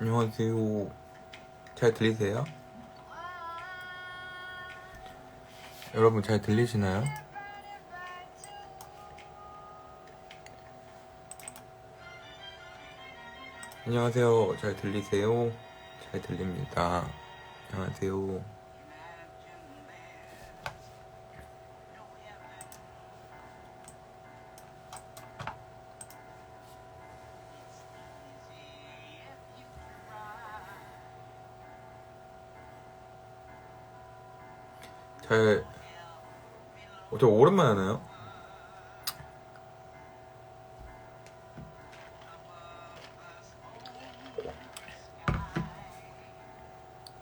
안녕하세요. 잘 들리세요? 여러분 잘 들리시나요? 안녕하세요. 잘 들리세요? 잘 들립니다. 안녕하세요. 저 오랜만에 하나요?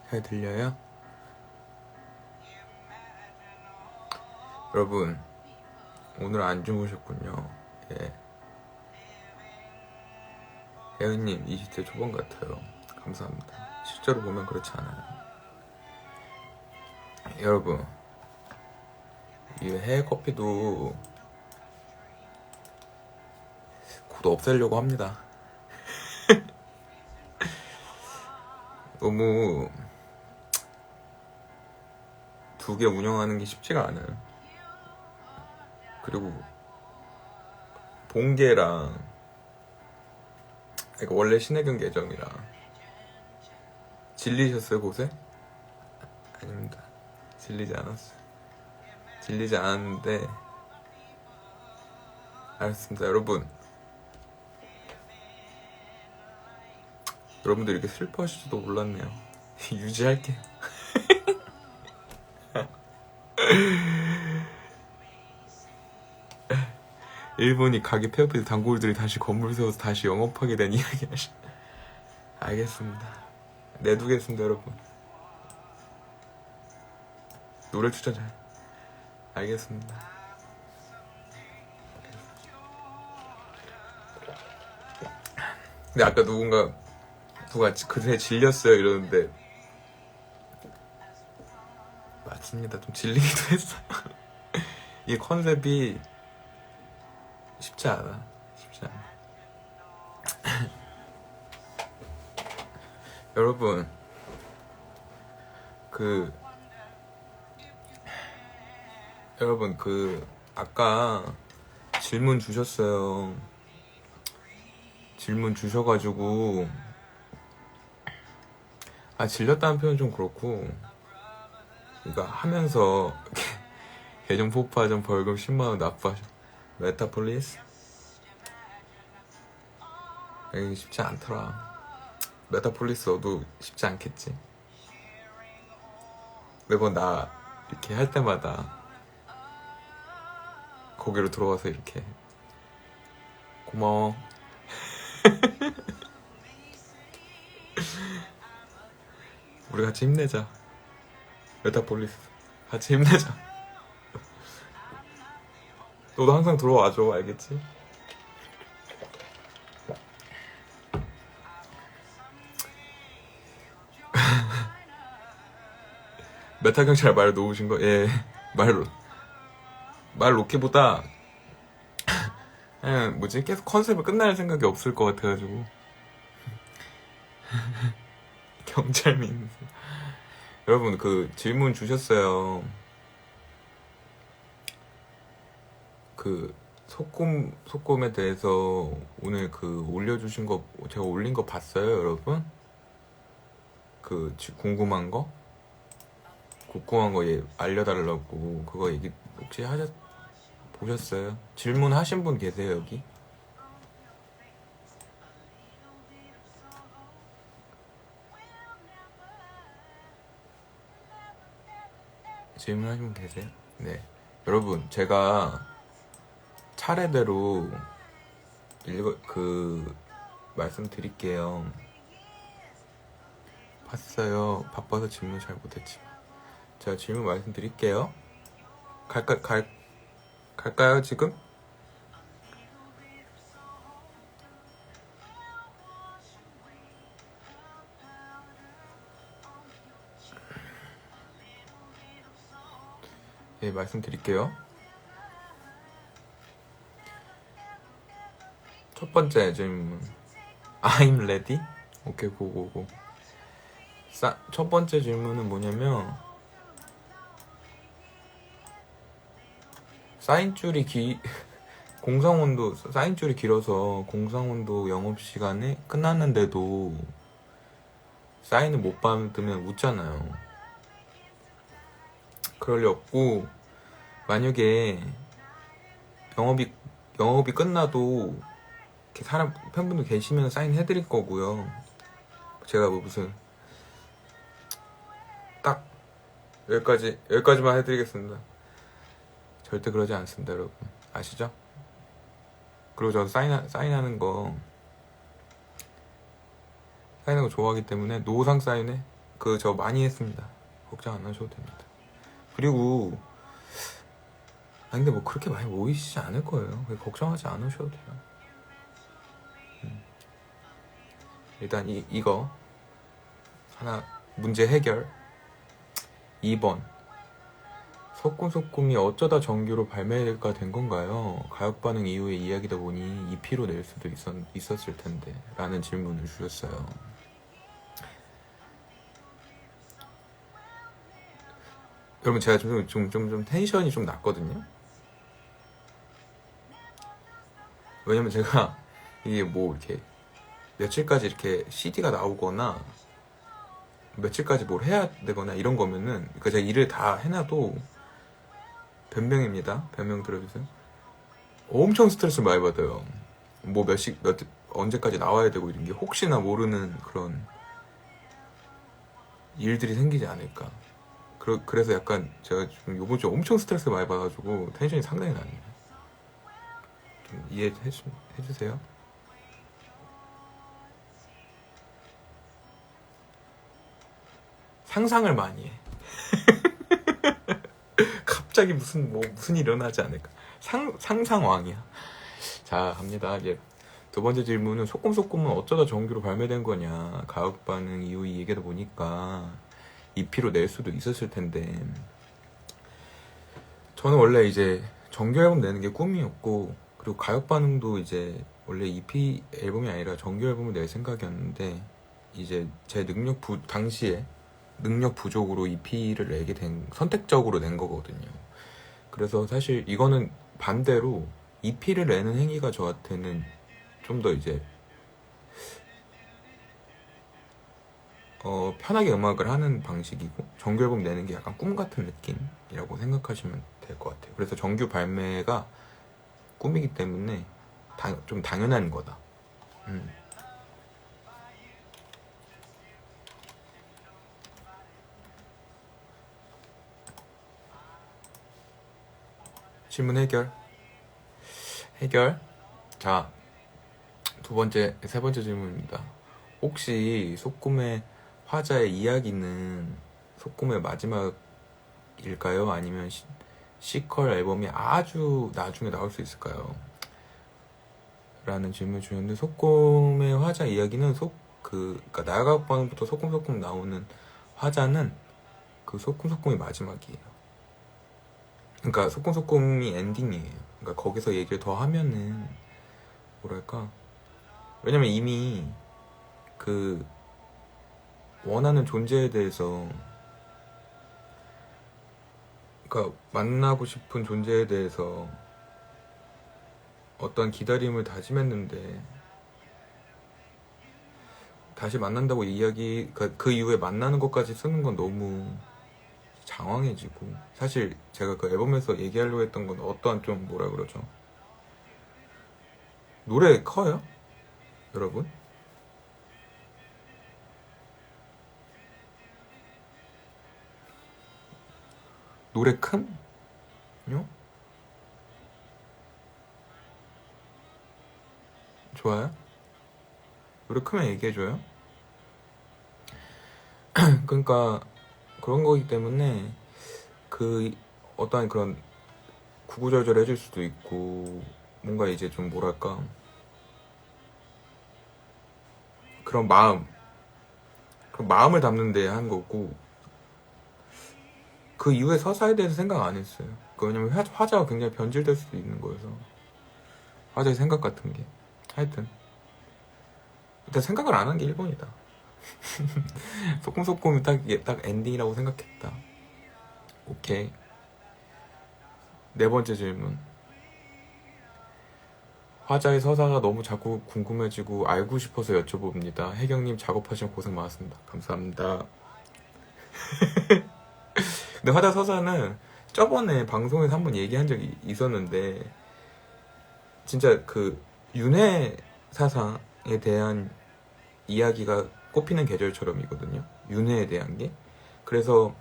잘 들려요? 여러분, 오늘 안 주무셨군요. 예. 혜은님, 20대 초반 같아요. 감사합니다. 실제로 보면 그렇지 않아요. 여러분, 이 해커피도 곧 없애려고 합니다. 너무 두 개 운영하는 게 쉽지가 않아요. 그리고 본계랑 그러니까 원래 신혜경 계정이랑 질리셨어요 곳에? 아닙니다. 질리지 않았어요. 질리지 않았는데 알았습니다. 여러분들 이렇게 슬퍼하실지도 몰랐네요. 유지할게요. 일본이 가게 폐업해서 단골들이 다시 건물 세워서 다시 영업하게 된 이야기 하시. 알겠습니다. 내두겠습니다. 여러분. 노래 추천 잘. 알겠습니다. 근데 아까 누가 그새 질렸어요 이러는데 맞습니다. 좀 질리기도 했어요. 이 컨셉이 쉽지 않아. 여러분 아까 질문 주셨어요. 질문 주셔가지고 질렸다는 표현 좀 그렇고, 그러니까 하면서 계정 폭파하전 벌금 10만원 납부하셔. 메타폴리스? 이게 쉽지 않더라. 메타폴리스 너도 쉽지 않겠지. 매번 나 이렇게 할 때마다 거기로 들어와서 이렇게 고마워. 우리 같이 힘내자. 메타폴리스 같이 힘내자. 너도 항상 들어와줘. 알겠지? 메타 경찰 말 놓으신 거? 예. 말 놓기보다 그냥 계속 컨셉을 끝날 생각이 없을 것 같아가지고. 경찰 민. 여러분 질문 주셨어요. 소꿈에 대해서 오늘 올려주신 거 제가 올린 거 봤어요, 여러분? 궁금한 거? 알려달라고 그거 얘기 혹시 보셨어요? 질문하신 분 계세요, 여기? 질문하신 분 계세요? 네. 여러분, 제가 차례대로 말씀드릴게요. 봤어요. 바빠서 질문 잘 못했지만. 제가 질문 말씀드릴게요. 갈까요, 지금? 네, 말씀드릴게요. 첫 번째 질문. I'm ready? 오케이, 고고고. 첫 번째 질문은 뭐냐면, 공상원도 사인줄이 길어서 공상원도 영업시간에 끝났는데도 사인을 못 받으면 웃잖아요. 그럴 리 없고, 만약에 영업이 끝나도 이렇게 팬분들 계시면 사인 해드릴 거고요. 제가 뭐 무슨 딱 여기까지만 해드리겠습니다. 절대 그러지 않습니다, 여러분. 아시죠? 그리고 저 사인하는 거 좋아하기 때문에 노상 사인회 저 많이 했습니다. 걱정 안 하셔도 됩니다. 그리고 근데 뭐 그렇게 많이 모이시지 않을 거예요. 걱정하지 않으셔도 돼요. 일단 이거 하나 문제 해결. 2번, 소꿈소꿈이 어쩌다 정규로 발매가 된 건가요? 가역 반응 이후의 이야기다 보니 EP로 낼 수도 있었을 텐데 라는 질문을 주셨어요. 여러분, 제가 좀 텐션이 좀 낮거든요. 왜냐면 제가 이게 뭐 이렇게 며칠까지 이렇게 CD가 나오거나 며칠까지 뭘 해야 되거나 이런 거면은, 그러니까 제가 일을 다 해놔도, 변명입니다. 변명 들어주세요. 엄청 스트레스 많이 받아요. 뭐 언제까지 나와야 되고 이런 게 혹시나 모르는 그런 일들이 생기지 않을까. 그래서 약간 제가 지금 요번 주에 엄청 스트레스 많이 받아가지고 텐션이 상당히 낮네요. 좀 이해해주세요. 상상을 많이 해. 갑자기 무슨 일이 일어나지 않을까. 상상왕이야. 자, 갑니다. 이제 두 번째 질문은 소꿈소꿈은 어쩌다 정규로 발매된 거냐. 가역 반응 이후 이 얘기다 보니까 EP로 낼 수도 있었을 텐데, 저는 원래 이제 정규 앨범 내는 게 꿈이었고, 그리고 가역 반응도 이제 원래 EP 앨범이 아니라 정규 앨범을 낼 생각이었는데, 이제 제 당시에 능력 부족으로 EP를 내게 선택적으로 낸 거거든요. 그래서 사실 이거는 반대로 EP를 내는 행위가 저한테는 좀 더 이제 편하게 음악을 하는 방식이고, 정규 앨범 내는 게 약간 꿈 같은 느낌이라고 생각하시면 될 것 같아요. 그래서 정규 발매가 꿈이기 때문에 좀 당연한 거다. 질문 해결. 자, 세 번째 질문입니다. 혹시 소꿈의 화자의 이야기는 소꿈의 마지막일까요? 아니면 시퀄 앨범이 아주 나중에 나올 수 있을까요? 라는 질문을 주셨는데, 소꿈의 화자 이야기는 그러니까 나야가역 반응부터 소꿈소꿈 나오는 화자는 그 소꿈소꿈이 마지막이에요. 그러니까 소꿈소꿈이 엔딩이에요. 그러니까 거기서 얘기를 더 하면은 뭐랄까, 왜냐면 이미 그 원하는 존재에 대해서, 그러니까 만나고 싶은 존재에 대해서 어떤 기다림을 다짐했는데, 다시 만난다고 그 이후에 만나는 것까지 쓰는 건 너무 장황해지고, 사실 제가 그 앨범에서 얘기하려고 했던 건 어떠한 좀 뭐라 그러죠? 노래 커요? 여러분? 노래 큼요? 좋아요? 노래 크면 얘기해줘요? 그러니까 그런 거기 때문에 어떠한 그런 구구절절 해줄 수도 있고, 뭔가 이제 좀 뭐랄까, 그런 마음을 담는 데 한 거고, 그 이후에 서사에 대해서 생각 안 했어요. 왜냐면 화자가 굉장히 변질될 수도 있는 거여서, 화자의 생각 같은 게. 하여튼 일단 생각을 안 한 게 1번이다. 소꿉소꿉이 딱 엔딩이라고 생각했다. 오케이. 네 번째 질문. 화자의 서사가 너무 자꾸 궁금해지고 알고 싶어서 여쭤봅니다. 혜경님 작업하시면 고생 많았습니다. 감사합니다. 근데 화자 서사는 저번에 방송에서 한번 얘기한 적이 있었는데 진짜 그 윤회 사상에 대한 이야기가 꽃피는 계절처럼이거든요. 윤회에 대한 게. 그래서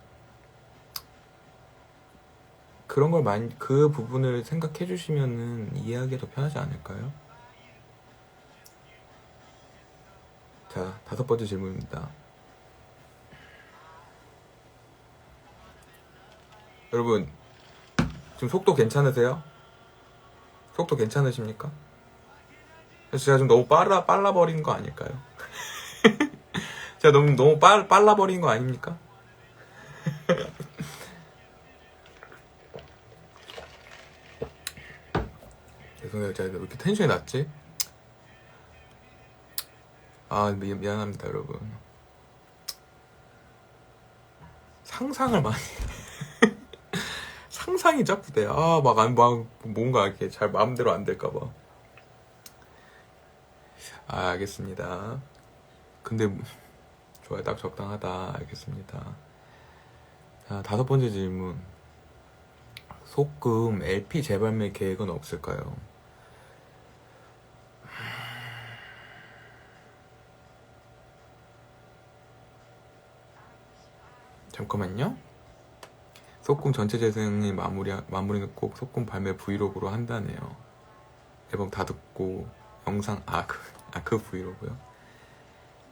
그런 걸 많이 그 부분을 생각해 주시면은 이해하기가 더 편하지 않을까요? 자, 5번째 질문입니다. 여러분 지금 속도 괜찮으세요? 속도 괜찮으십니까? 제가 좀 너무 빨라버린 거 아닐까요? 제가 너무 빨라버린 거 아닙니까? 죄송해요. 제가 왜 이렇게 텐션이 낮지? 아, 미안합니다, 여러분. 상상을 많이. 상상이 자꾸 돼. 뭔가 이렇게 잘 마음대로 안 될까봐. 아, 알겠습니다. 근데, 좋아요. 딱 적당하다. 알겠습니다. 자, 5번째 질문. 소금 LP 재발매 계획은 없을까요? 잠깐만요. 소꿈 전체 재생이 마무리는 꼭 소꿈 발매 브이로그로 한다네요. 앨범 다 듣고 영상 그 브이로그요?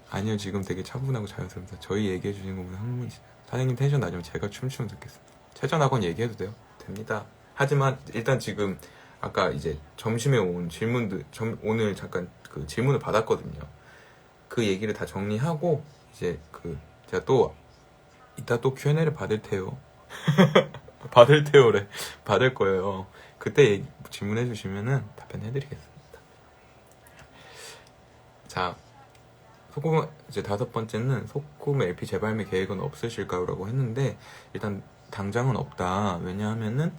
아니요, 지금 되게 차분하고 자연스럽습니다. 저희 얘기해 주신 거 보면 흥분이시죠. 사장님 텐션 낮으면 제가 춤추면 듣겠습니다. 최전학원 얘기해도 돼요? 됩니다. 하지만 일단 지금 아까 이제 점심에 온 질문들 오늘 잠깐 그 질문을 받았거든요. 그 얘기를 다 정리하고 이제 제가 또 이따 또 Q&A를 받을 테요. 받을 테요래. 받을 거예요. 그때 질문해 주시면은 답변해드리겠습니다. 자, 소금 이제 5번째는 소금 LP 재발매 계획은 없으실까요? 라고 했는데 일단 당장은 없다. 왜냐하면은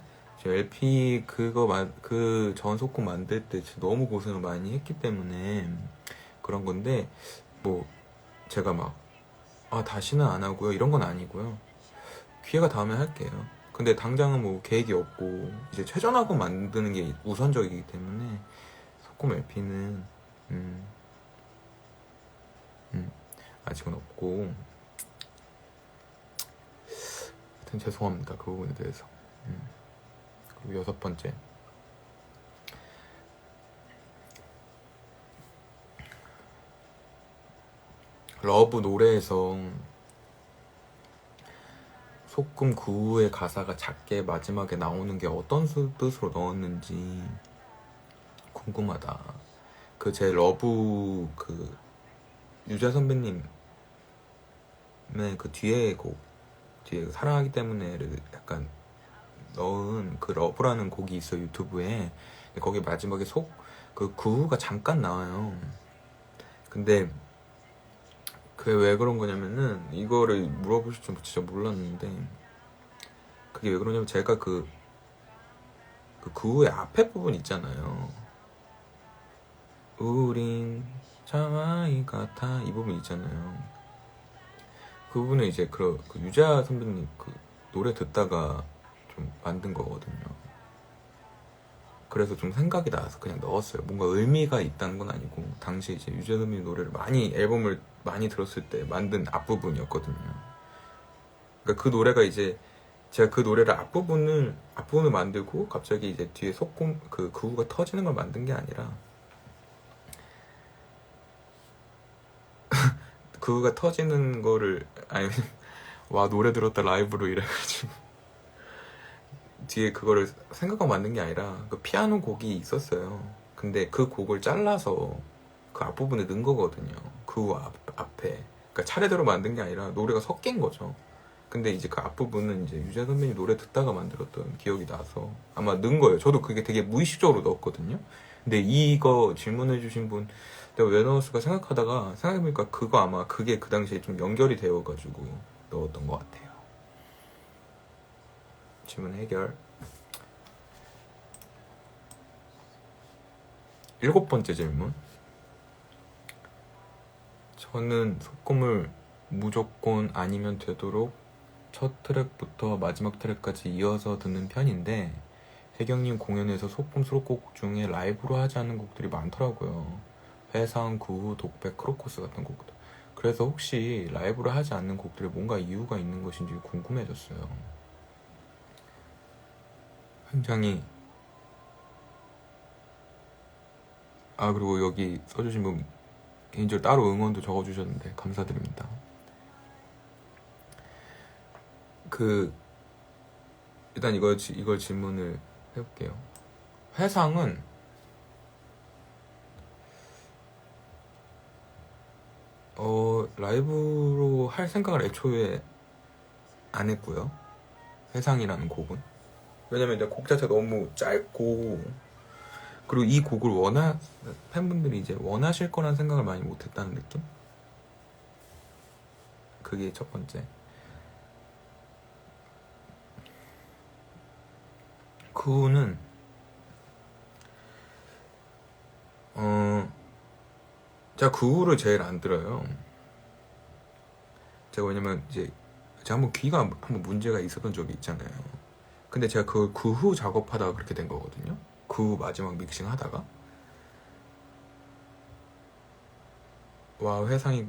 LP 그 전 소금 만들 때 너무 고생을 많이 했기 때문에 그런 건데 뭐 제가 다시는 안 하고요 이런 건 아니고요. 기회가 다음에 할게요. 근데 당장은 뭐 계획이 없고 이제 최전하고 만드는 게 우선적이기 때문에 소금 LP는 아직은 없고 하여튼 죄송합니다. 그 부분에 대해서. 그리고 6번째, 러브 노래에서 소금 구의 가사가 작게 마지막에 나오는 게 어떤 뜻으로 넣었는지 궁금하다. 제 러브 유자 선배님의 뒤에 사랑하기 때문에를 약간 넣은 러브라는 곡이 있어요, 유튜브에. 거기 마지막에 구가 잠깐 나와요. 근데 그게 왜 그런 거냐면은 이거를 물어보실 줄 진짜 몰랐는데 그게 왜 그러냐면 제가 구의 앞에 부분 있잖아요. 우린 참 아이 같아 이 부분 있잖아요. 그 부분은 이제 그 유자 선배님 노래 듣다가 좀 만든 거거든요. 그래서 좀 생각이 나서 그냥 넣었어요. 뭔가 의미가 있다는 건 아니고 당시 이제 유자 선배님 노래를 앨범을 많이 들었을 때 만든 앞부분이었거든요. 그러니까 그 노래가 이제 제가 그 노래를 앞부분을 만들고 갑자기 이제 뒤에 구가 터지는 걸 만든 게 아니라 구가 터지는 거를 노래 들었다 라이브로 이래가지고 뒤에 그거를 생각하고 만든 게 아니라 그 피아노 곡이 있었어요. 근데 그 곡을 잘라서 그 앞부분에 넣은 거거든요. 그 앞에. 그러니까 차례대로 만든 게 아니라 노래가 섞인 거죠. 근데 이제 그 앞부분은 이제 유자 선배님 노래 듣다가 만들었던 기억이 나서 아마 넣은 거예요. 저도 그게 되게 무의식적으로 넣었거든요. 근데 이거 질문해주신 분 내가 왜 넣었을까 생각해보니까 그거 아마 그게 그 당시에 좀 연결이 되어가지고 넣었던 것 같아요. 질문 해결. 7번째 질문. 저는 소꿈을 무조건 아니면 되도록 첫 트랙부터 마지막 트랙까지 이어서 듣는 편인데 혜경님 공연에서 소꿈 수록곡 중에 라이브로 하지 않는 곡들이 많더라고요. 회상, 구후, 독백, 크로코스 같은 곡들. 그래서 혹시 라이브로 하지 않는 곡들에 뭔가 이유가 있는 것인지 궁금해졌어요. 굉장히 그리고 여기 써주신 분 개인적으로 따로 응원도 적어주셨는데 감사드립니다. 일단 이걸 질문을 해볼게요. 회상은 라이브로 할 생각을 애초에 안 했고요. 회상이라는 곡은. 왜냐면 곡 자체가 너무 짧고 그리고 이 곡을 팬분들이 이제 원하실 거란 생각을 많이 못했다는 느낌? 그게 첫 번째. 그 후는 제가 그 후를 제일 안 들어요. 제가 왜냐면 이제 제가 한번 귀가 한번 문제가 있었던 적이 있잖아요. 근데 제가 그 후 작업하다가 그렇게 된 거거든요. 그 후 마지막 믹싱 하다가 와 회상이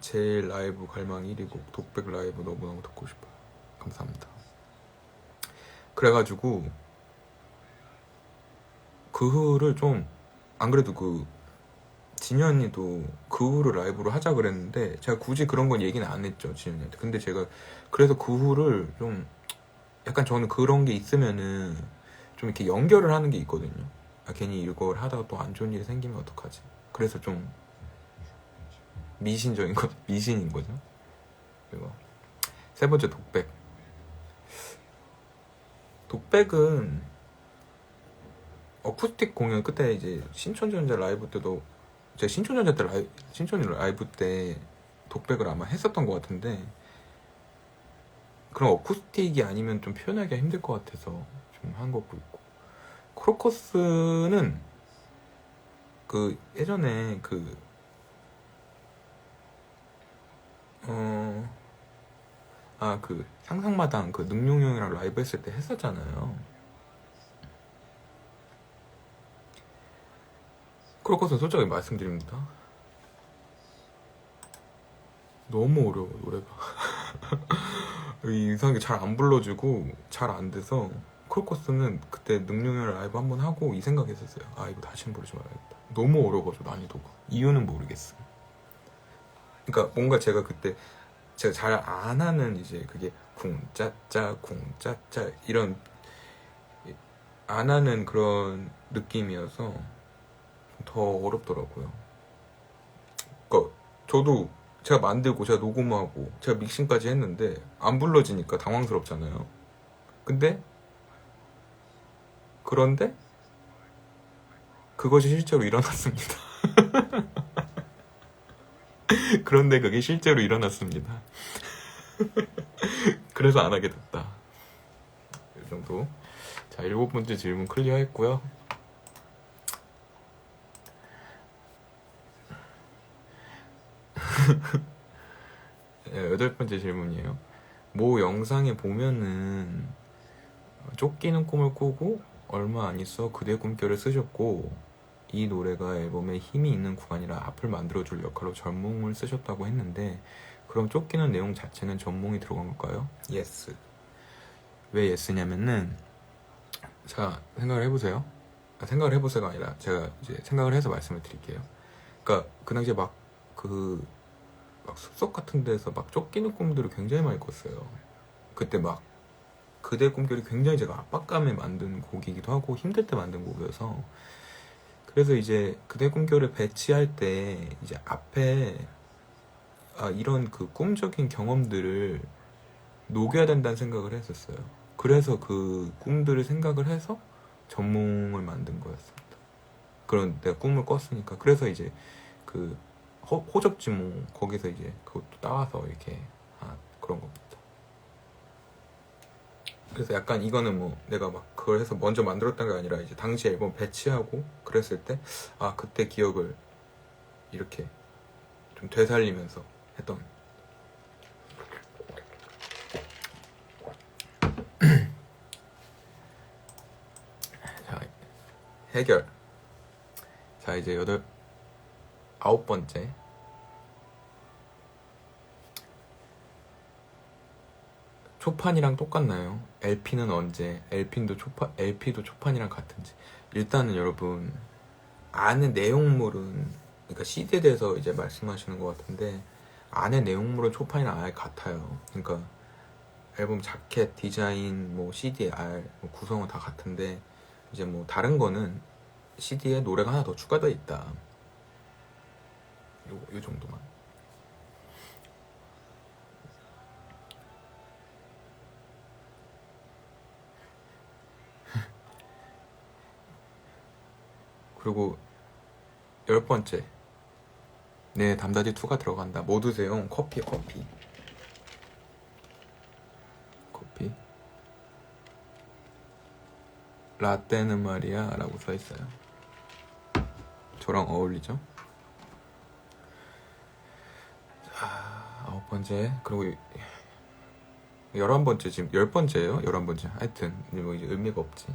제일 라이브 갈망 1위곡 독백 라이브 너무너무 듣고 싶어요. 감사합니다. 그래가지고 그 후를 좀 안 그래도 진이 언니도 그 후를 라이브로 하자 그랬는데 제가 굳이 그런 건 얘기는 안 했죠, 진이 언니한테. 근데 제가 그래서 그 후를 좀 약간 저는 그런 게 있으면은 좀 이렇게 연결을 하는 게 있거든요. 괜히 이걸 하다가 또 안 좋은 일이 생기면 어떡하지. 그래서 좀 미신인 거죠. 그리고 세 번째 독백. 독백은 어쿠스틱 공연 그때 이제 신촌전자 라이브 때도 제가 신촌전자 때 신촌 라이브 때 독백을 아마 했었던 것 같은데 그런 어쿠스틱이 아니면 좀 표현하기가 힘들 것 같아서 좀 한 것도 있고 크로커스는 예전에 상상마당 능룡이 형이랑 라이브 했을 때 했었잖아요. 크로커스는 솔직하게 말씀드립니다. 너무 어려워 노래가. 이상하게 잘 안 불러주고 잘 안 돼서 크로커스는 그때 능룡이랑 라이브 한번 하고 이 생각했었어요. 이거 다시는 부르지 말아야겠다. 너무 어려워서 난이도가. 이유는 모르겠어. 그러니까 뭔가 제가 그때 제가 잘 안 하는 이제 그게 쿵짜짜 쿵짜짜 이런 안 하는 그런 느낌이어서 더 어렵더라고요. 그러니까 저도 제가 만들고 제가 녹음하고 제가 믹싱까지 했는데 안 불러지니까 당황스럽잖아요. 그런데 그것이 실제로 일어났습니다. 그런데 그게 실제로 일어났습니다. 그래서 안 하게 됐다. 이 정도. 자, 7번째 질문 클리어 했고요. 네, 8번째 질문이에요. 모 영상에 보면은 쫓기는 꿈을 꾸고 얼마 안 있어 그대 꿈결을 쓰셨고 이 노래가 앨범에 힘이 있는 구간이라 앞을 만들어줄 역할로 전몽을 쓰셨다고 했는데 그럼 쫓기는 내용 자체는 전몽이 들어간 걸까요? 예스. 왜 예스냐면은 자 생각을 해보세요. 생각을 해보세요가 아니라 제가 이제 생각을 해서 말씀을 드릴게요. 그러니까 그 당시에 막 숲속 같은 데서 막 쫓기는 꿈들을 굉장히 많이 꿨어요. 그때 막 그대 꿈결이 굉장히 제가 압박감에 만든 곡이기도 하고 힘들 때 만든 곡이어서 그래서 이제 그대 꿈결을 배치할 때 이제 앞에 이런 꿈적인 경험들을 녹여야 된다는 생각을 했었어요. 그래서 그 꿈들을 생각을 해서 전몽을 만든 거였습니다. 그런 내가 꿈을 꿨으니까. 그래서 이제 그 호접지몽 거기서 이제 그것도 따와서 이렇게 그런 겁니다. 그래서 약간 이거는 뭐 내가 막 그걸 해서 먼저 만들었던 게 아니라 이제 당시 앨범 배치하고 그랬을 때 그때 기억을 이렇게 좀 되살리면서 했던. 자, 해결. 자, 이제 9번째. 초판이랑 똑같나요? LP는 언제? LP도 초판이랑 같은지. 일단은 여러분 안에 내용물은, 그러니까 CD에 대해서 이제 말씀하시는 것 같은데, 안에 내용물은 초판이랑 아예 같아요. 그러니까 앨범 자켓, 디자인, 뭐 CD, 알, 뭐 구성은 다 같은데, 이제 뭐 다른 거는 CD에 노래가 하나 더 추가되어 있다. 요 정도만. 그리고 10번째. 네, 담다디 2가 들어간다. 뭐 드세요? 커피. 라떼는 말이야 라고 써있어요. 저랑 어울리죠? 자, 9번째. 그리고 11번째. 지금 10번째예요? 11번째. 하여튼 뭐 이제 의미가 없지.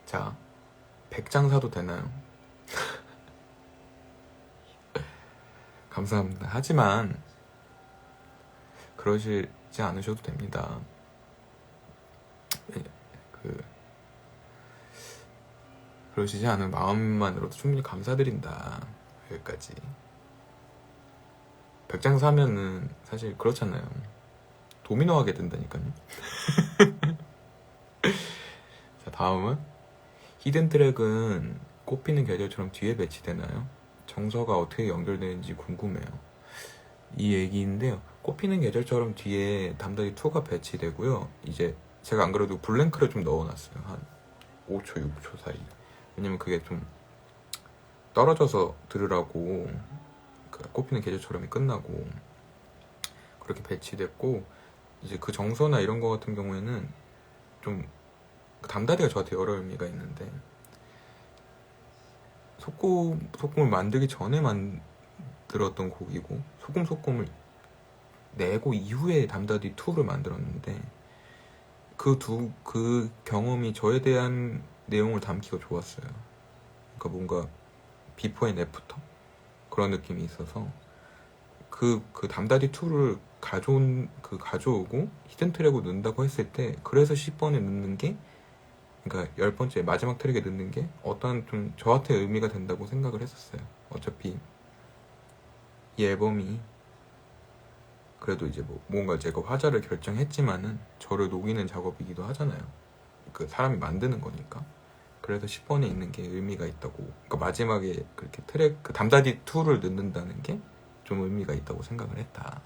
자, 100장 사도 되나요? 감사합니다. 하지만 그러시지 않으셔도 됩니다. 그러시지 않은 마음만으로도 충분히 감사드린다. 여기까지. 100장 사면은 사실 그렇잖아요. 도미노 하게 된다니까요. 자, 다음은 히든 트랙은 꽃피는 계절처럼 뒤에 배치되나요? 정서가 어떻게 연결되는지 궁금해요. 이 얘기인데요. 꽃피는 계절처럼 뒤에 담다디 2가 배치되고요. 이제 제가 안 그래도 블랭크를 좀 넣어놨어요. 한 5초, 6초 사이. 왜냐면 그게 좀 떨어져서 들으라고, 그 꽃피는 계절처럼이 끝나고 그렇게 배치됐고, 이제 그 정서나 이런 거 같은 경우에는 좀 담다디가 저한테 여러 의미가 있는데, 소꿈을 만들기 전에 만들었던 곡이고, 소꿈을 내고 이후에 담다디 2를 만들었는데, 그 경험이 저에 대한 내용을 담기가 좋았어요. 그러니까 뭔가 비포 앤 애프터 그런 느낌이 있어서 그 담다디 2를 가져오고 히든 트랙으로 넣는다고 했을 때, 그래서 10번에 넣는 게, 그러니까 10번째 마지막 트랙에 넣는 게 어떤 좀 저한테 의미가 된다고 생각을 했었어요. 어차피 이 앨범이 그래도 이제 뭐 뭔가 제가 화자를 결정했지만은 저를 녹이는 작업이기도 하잖아요. 그 사람이 만드는 거니까. 그래서 10번에 있는 게 의미가 있다고. 그러니까 마지막에 그렇게 트랙, 그 담다디 2를 넣는다는 게 좀 의미가 있다고 생각을 했다.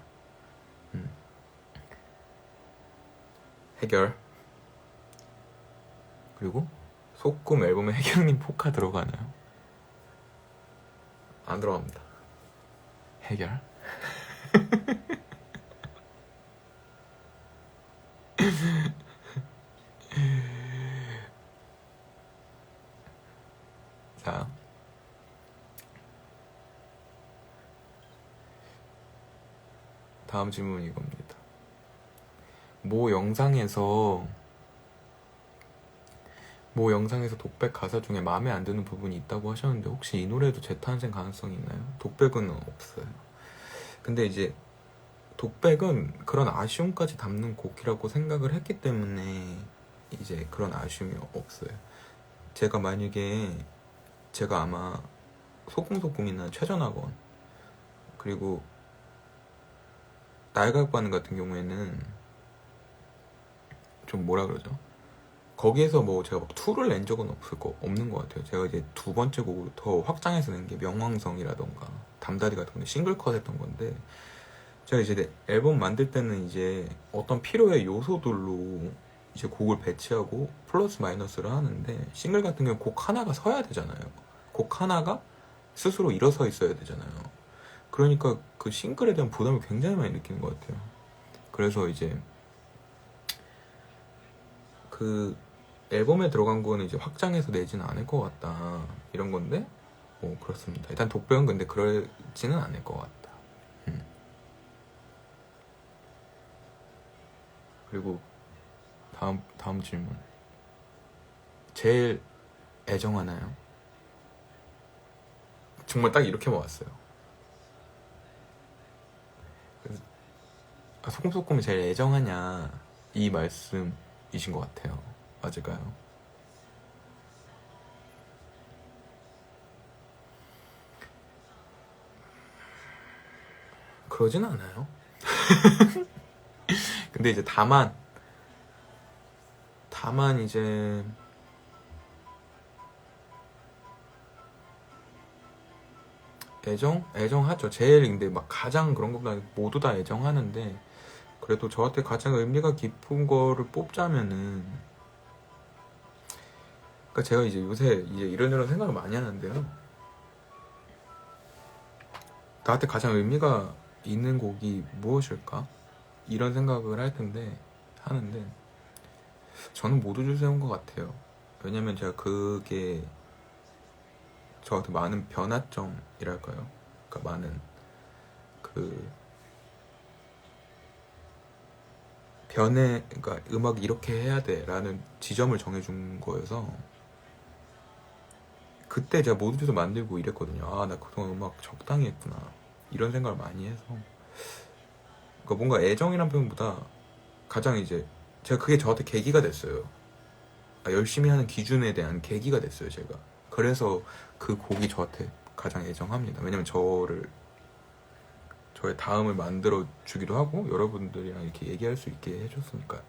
해결. 그리고 소꿈 앨범에 해결님 포카 들어가나요? 안 들어갑니다. 해결. 자, 다음 질문은 이겁니다. 모 영상에서 독백 가사 중에 마음에 안 드는 부분이 있다고 하셨는데, 혹시 이 노래도 재탄생 가능성이 있나요? 독백은 없어요. 근데 이제 독백은 그런 아쉬움까지 담는 곡이라고 생각을 했기 때문에 이제 그런 아쉬움이 없어요. 제가 아마 소꿈이나 최전학원, 그리고 날각반 같은 경우에는 좀 뭐라 그러죠? 거기에서 뭐 제가 막 투를 낸 적은 없는 것 같아요. 제가 이제 두 번째 곡으로 더 확장해서 낸 게 명왕성이라던가 담다디 같은 건데 싱글 컷 했던 건데, 제가 이제 앨범 만들 때는 이제 어떤 필요의 요소들로 이제 곡을 배치하고 플러스 마이너스를 하는데, 싱글 같은 경우 곡 하나가 서야 되잖아요. 곡 하나가 스스로 일어서 있어야 되잖아요. 그러니까 그 싱글에 대한 부담을 굉장히 많이 느끼는 것 같아요. 그래서 이제 그 앨범에 들어간 거는 이제 확장해서 내지는 않을 것 같다 이런 건데 뭐 그렇습니다. 일단 독백은 근데 그러지는 않을 것 같다. 그리고 다음 질문. 제일 애정하나요? 정말 딱 이렇게만 왔어요. 소금소금이 제일 애정하냐 이 말씀이신 것 같아요. 맞을까요? 그러진 않아요. 근데 이제 다만 이제 애정하죠. 제일 근데 막 가장 그런 것보다 모두 다 애정하는데 그래도 저한테 가장 의미가 깊은 거를 뽑자면은 그러니까 제가 이제 요새 이제 이런저런 생각을 많이 하는데요. 나한테 가장 의미가 있는 곡이 무엇일까? 이런 생각을 할 텐데 하는데 저는 모두 주세요인 것 같아요. 왜냐면 제가 그게 저한테 많은 변화점이랄까요? 그러니까 많은 그 그러니까 음악 이렇게 해야 돼라는 지점을 정해준 거여서 그때 제가 모두 주소 만들고 이랬거든요. 아, 나 그동안 음악 적당히 했구나 이런 생각을 많이 해서 그러니까 뭔가 애정이란 표현보다 가장 이제 제가 그게 저한테 계기가 됐어요. 열심히 하는 기준에 대한 계기가 됐어요, 제가. 그래서 그 곡이 저한테 가장 애정합니다. 왜냐면 저의 다음을 만들어 주기도 하고 여러분들이랑 이렇게 얘기할 수 있게 해줬으니까.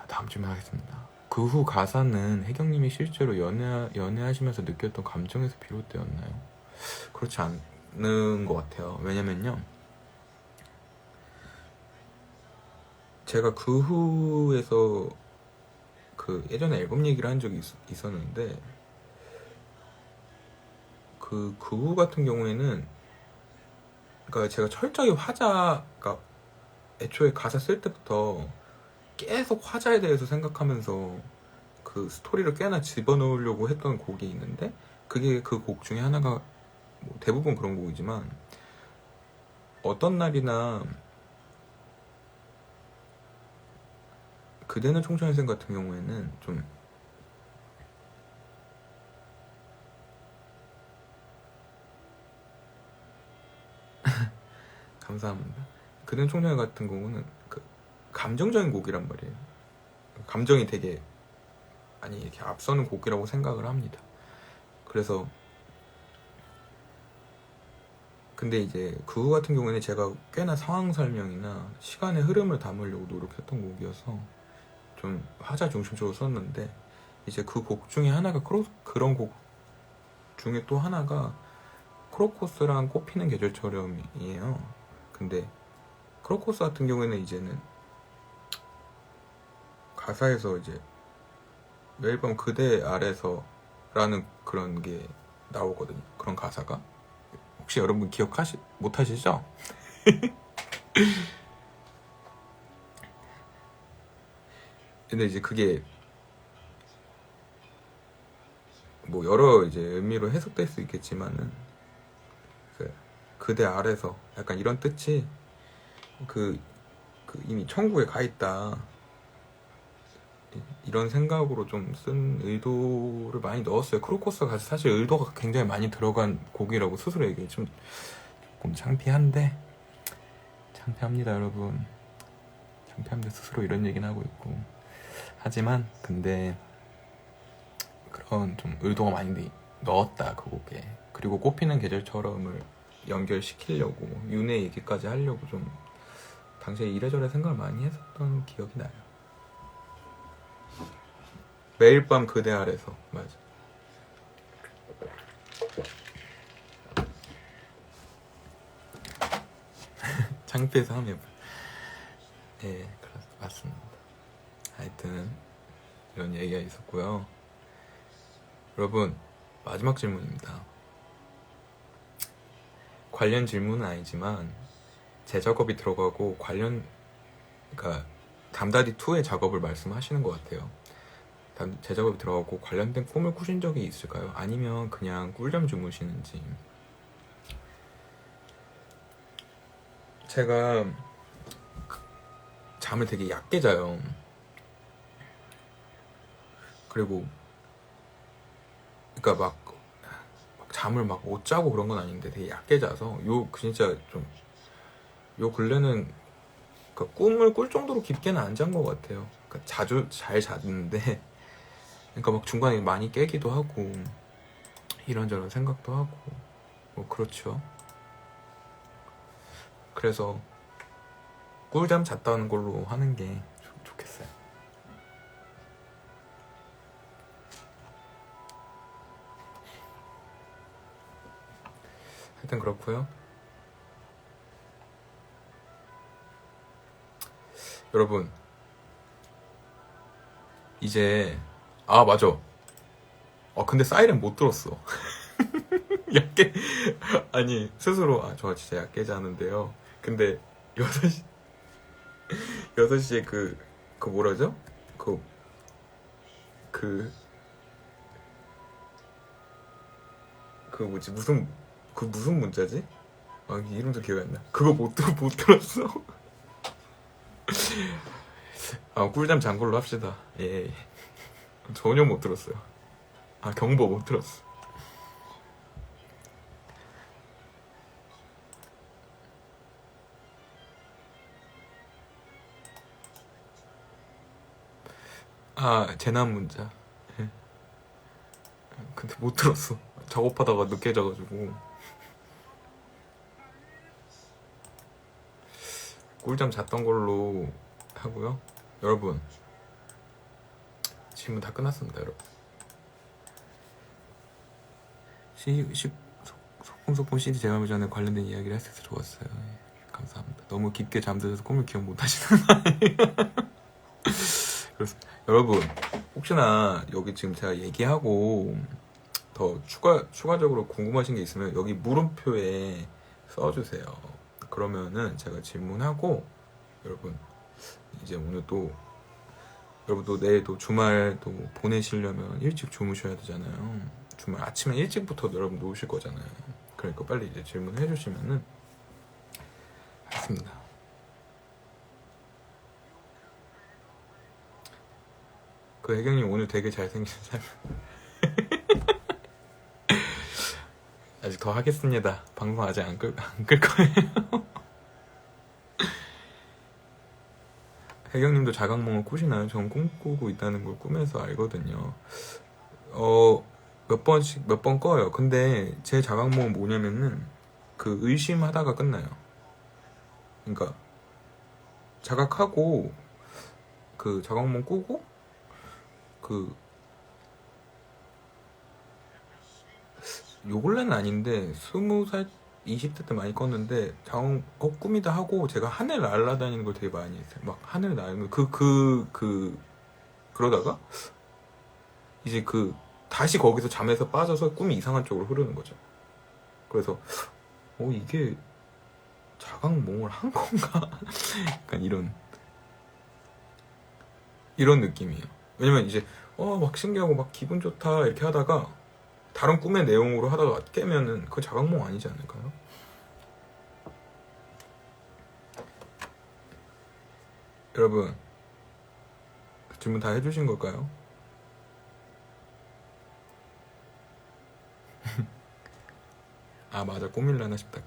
다음 질문 하겠습니다. 그 후 가사는 혜경님이 실제로 연애하시면서 느꼈던 감정에서 비롯되었나요? 그렇지 않은 것 같아요. 왜냐면요, 제가 그 후에서 그 예전에 앨범 얘기를 한 적이 있었는데 그 후 같은 경우에는 그러니까 제가 철저히 그러니까 애초에 가사 쓸 때부터 계속 화자에 대해서 생각하면서 그 스토리를 꽤나 집어넣으려고 했던 곡이 있는데 그게 그 곡 중에 하나가 뭐 대부분 그런 곡이지만 어떤 날이나 그대는 총천일생 같은 경우에는 좀 감사합니다. 그대는 총천일 같은 경우는 그 감정적인 곡이란 말이에요. 감정이 되게 많이 이렇게 앞서는 곡이라고 생각을 합니다. 그래서 근데 이제 그 같은 경우에는 제가 꽤나 상황 설명이나 시간의 흐름을 담으려고 노력했던 곡이어서 좀 화자 중심적으로 썼는데 이제 그 곡 중에 하나가 그런 곡 중에 또 하나가 크로코스랑 꽃피는 계절처럼이에요. 근데 크로코스 같은 경우에는 이제는 가사에서 이제 매일 밤 그대 아래서 라는 그런 게 나오거든요. 그런 가사가 혹시 여러분 못하시죠? 근데 이제 그게 뭐 여러 이제 의미로 해석될 수 있겠지만은 그대 아래서 약간 이런 뜻이 그 이미 천국에 가 있다 이런 생각으로 좀 쓴 의도를 많이 넣었어요. 크로코스가 사실 의도가 굉장히 많이 들어간 곡이라고 스스로 얘기해. 좀 조금 창피합니다 여러분. 창피한데 스스로 이런 얘기는 하고 있고 하지만 근데 그런 좀 의도가 많이 넣었다 그 곡에. 그리고 꽃피는 계절처럼을 연결시키려고 윤의 얘기까지 하려고 좀 당시에 이래저래 생각을 많이 했었던 기억이 나요. 매일 밤 그대 아래서 맞아. 창피해서 하면 네 맞습니다. 하여튼 이런 얘기가 있었고요. 여러분 마지막 질문입니다. 관련 질문은 아니지만 제 작업이 들어가고 그러니까 담다디2의 작업을 말씀하시는 것 같아요. 제 작업이 들어가고 관련된 꿈을 꾸신 적이 있을까요? 아니면 그냥 꿀잠 주무시는지. 제가 잠을 되게 얕게 자요. 그리고 그러니까 막 잠을 막 못 자고 그런 건 아닌데 되게 얕게 자서 진짜 좀 요 근래는 그러니까 꿈을 꿀 정도로 깊게는 안 잔 것 같아요. 그러니까 자주 잘 잤는데 그러니까 막 중간에 많이 깨기도 하고 이런저런 생각도 하고 뭐 그렇죠. 그래서 꿀잠 잤다는 걸로 하는 게 좋겠어요. 하여튼 그렇고요. 여러분 이제 맞아. 근데 사이렌 못 들었어. 얕게 아니 스스로 저 진짜 얕게 자는데요. 근데 6시 6시에 그 뭐라죠? 그 뭐지 무슨 문자지? 이름도 기억이 안 나. 그거 못 들었어. 꿀잠 잔 걸로 합시다. 예. 전혀 못 들었어요. 경보 못 들었어. 재난 문자. 예. 근데 못 들었어. 작업하다가 늦게 자가지고. 꿀잠 잤던 걸로 하고요. 여러분 질문 다 끝났습니다. 여러분 소품소품 CD 제작하기 전에 관련된 이야기를 했을 때 좋았어요. 예, 감사합니다. 너무 깊게 잠드셔서 꿈을 기억 못 하시는 거 아니에요? 그렇습니다. 여러분 혹시나 여기 지금 제가 얘기하고 더 추가적으로 궁금하신 게 있으면 여기 물음표에 써주세요. 그러면은 제가 질문하고 여러분 이제 오늘 또 여러분도 내일 또 주말 또 보내시려면 일찍 주무셔야 되잖아요. 주말 아침에 일찍부터 여러분 놓으실 거잖아요. 그러니까 빨리 이제 질문해 주시면은 하겠습니다. 혜경님 오늘 되게 잘생긴 사람. 아직 더 하겠습니다. 방송 아직 안 끌 거예요. 혜경님도 자각몽을 꾸시나요? 전 꿈꾸고 있다는 걸 꿈에서 알거든요. 몇 번 꺼요. 근데 제 자각몽은 뭐냐면은 의심하다가 끝나요. 그러니까 자각하고 자각몽 꾸고 요 근래는 아닌데 20살 20대 때 많이 껐는데 꿈이다 하고 제가 하늘 날아다니는 걸 되게 많이 했어요. 막 하늘 날면 그러다가 이제 다시 거기서 잠에서 빠져서 꿈이 이상한 쪽으로 흐르는 거죠. 그래서 이게 자각몽을 한 건가? 약간 이런 느낌이에요. 왜냐면 이제 막 신기하고 막 기분 좋다 이렇게 하다가 다른 꿈의 내용으로 하다가 깨면은 그 자각몽 아니지 않을까요? 여러분 질문 다 해주신 걸까요? 맞아 꿈일라나 싶다.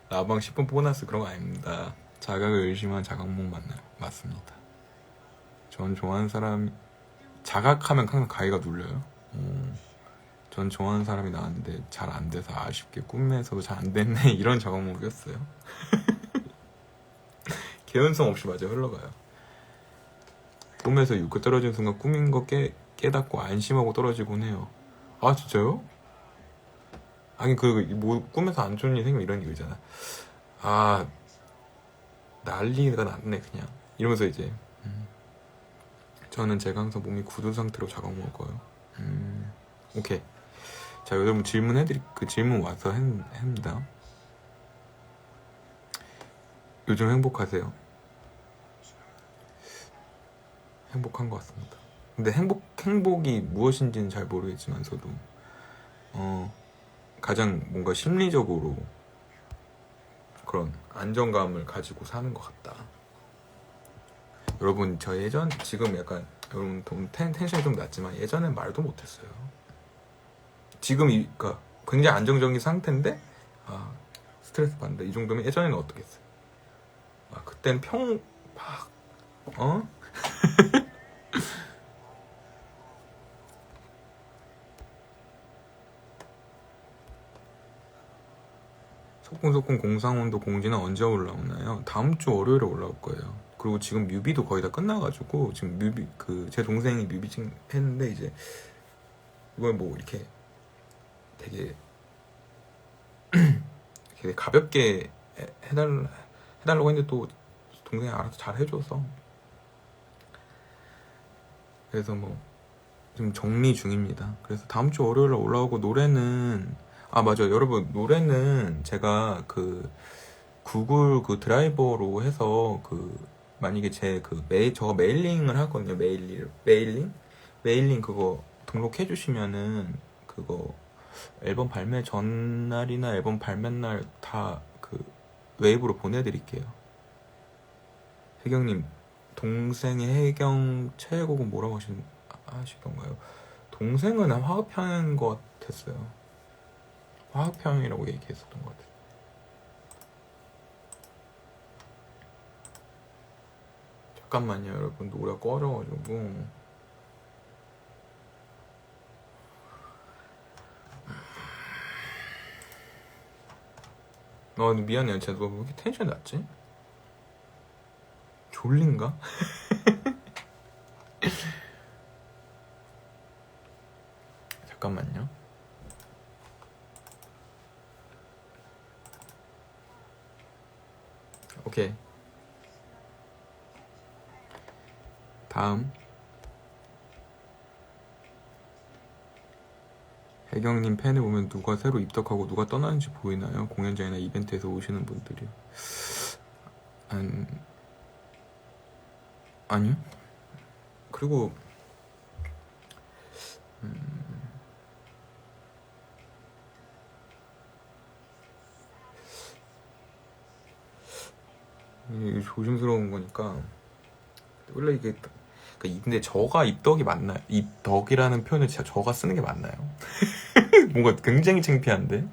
라방 10분 보너스 그런 거 아닙니다. 자각을 의심한 자각몽 맞습니다. 전 좋아하는 사람 자각하면 항상 가위가 눌려요. 전 좋아하는 사람이 나왔는데 잘 안 돼서 아쉽게 꿈에서도 잘 안 됐네 이런 자각몽을 꼈어요. 개연성 없이 맞아 흘러가요. 꿈에서 육고 떨어지는 순간 꿈인 거 깨닫고 안심하고 떨어지곤 해요. 진짜요? 아니 뭐 꿈에서 안 좋은 일 생기면 이런 얘기 있잖아. 난리가 났네 그냥 이러면서 이제 저는 제가 항상 몸이 굳은 상태로 자각몽을 꿔요. 오케이. 자, 여러분 질문 와서 합니다. 요즘 행복하세요? 행복한 것 같습니다. 근데 행복이 무엇인지는 잘 모르겠지만서도 가장 뭔가 심리적으로 그런 안정감을 가지고 사는 것 같다. 여러분, 저 지금 약간 여러분 텐션이 좀 낮지만 예전엔 말도 못했어요. 지금 그러니까 굉장히 안정적인 상태인데 스트레스 받는다 이 정도면 예전에는 어떻겠어요? 그땐 소풍소풍 공상원도 공지는 언제 올라오나요? 다음 주 월요일에 올라올 거예요. 그리고 지금 뮤비도 거의 다 끝나가지고 지금 뮤비 제 동생이 뮤비징 했는데 이제 이걸 뭐 이렇게 되게 가볍게 해달라고 했는데 또 동생이 알아서 잘 해줘서 그래서 뭐 지금 정리 중입니다. 그래서 다음 주 월요일에 올라오고 노래는 맞아요. 여러분 노래는 제가 구글 드라이버로 해서 만약에 저가 메일링을 하거든요. 메일링 그거 등록해 주시면은 그거 앨범 발매 전날이나 앨범 발매날 다 웨이브로 보내드릴게요. 혜경님, 동생의 혜경 최애곡은 뭐라고 하시던가요? 동생은 화학평인 것 같았어요. 화학평이라고 얘기했었던 것 같아요. 잠깐만요, 여러분. 노래가 꺼져가지고. 미안해요. 제가 왜 이렇게 텐션이 낮지? 졸린가? 잠깐만요. 오케이. 다음. 혜경님 팬을 보면 누가 새로 입덕하고 누가 떠나는지 보이나요? 공연장이나 이벤트에서 오시는 분들이. 아니요. 그리고 이게 조심스러운 거니까 원래 이게 근데 저가 입덕이 맞나요? 입덕이라는 표현을 진짜 저가 쓰는 게 맞나요? 뭔가 굉장히 창피한데.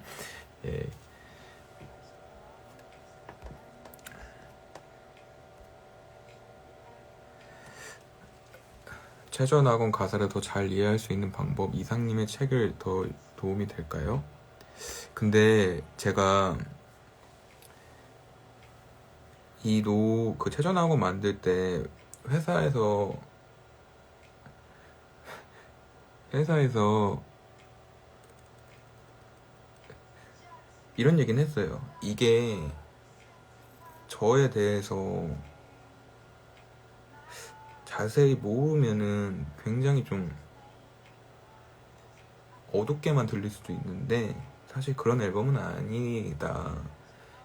예. 최전학원 가사를 더 잘 이해할 수 있는 방법, 이상님의 책을 더 도움이 될까요? 근데 제가 최전학원 만들 때 회사에서 이런 얘기는 했어요. 이게 저에 대해서 자세히 모르면은 굉장히 좀 어둡게만 들릴 수도 있는데 사실 그런 앨범은 아니다.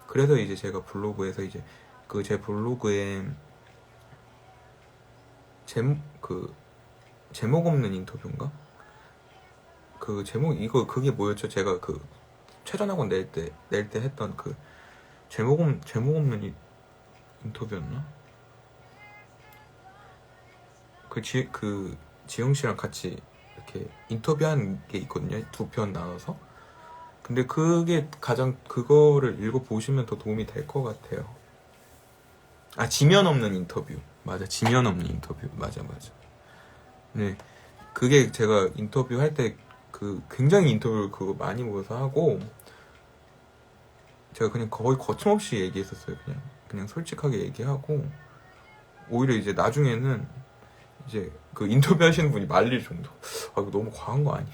그래서 이제 제가 블로그에서 이제 제 블로그에 제목 없는 인터뷰인가? 그게 뭐였죠? 제가 최전학원 낼 때 했던 제목 없는 인터뷰였나? 지영 씨랑 같이 이렇게 인터뷰한 게 있거든요. 2편 나눠서. 근데 그거를 읽어보시면 더 도움이 될 것 같아요. 지면 없는 인터뷰. 맞아, 지면 없는 인터뷰. 맞아. 네. 그게 제가 인터뷰 할 때 굉장히 인터뷰를 그거 많이 모여서 하고 제가 그냥 거의 거침없이 얘기했었어요. 그냥 솔직하게 얘기하고 오히려 이제 나중에는 이제 인터뷰 하시는 분이 말릴 정도. 이거 너무 과한 거 아니야?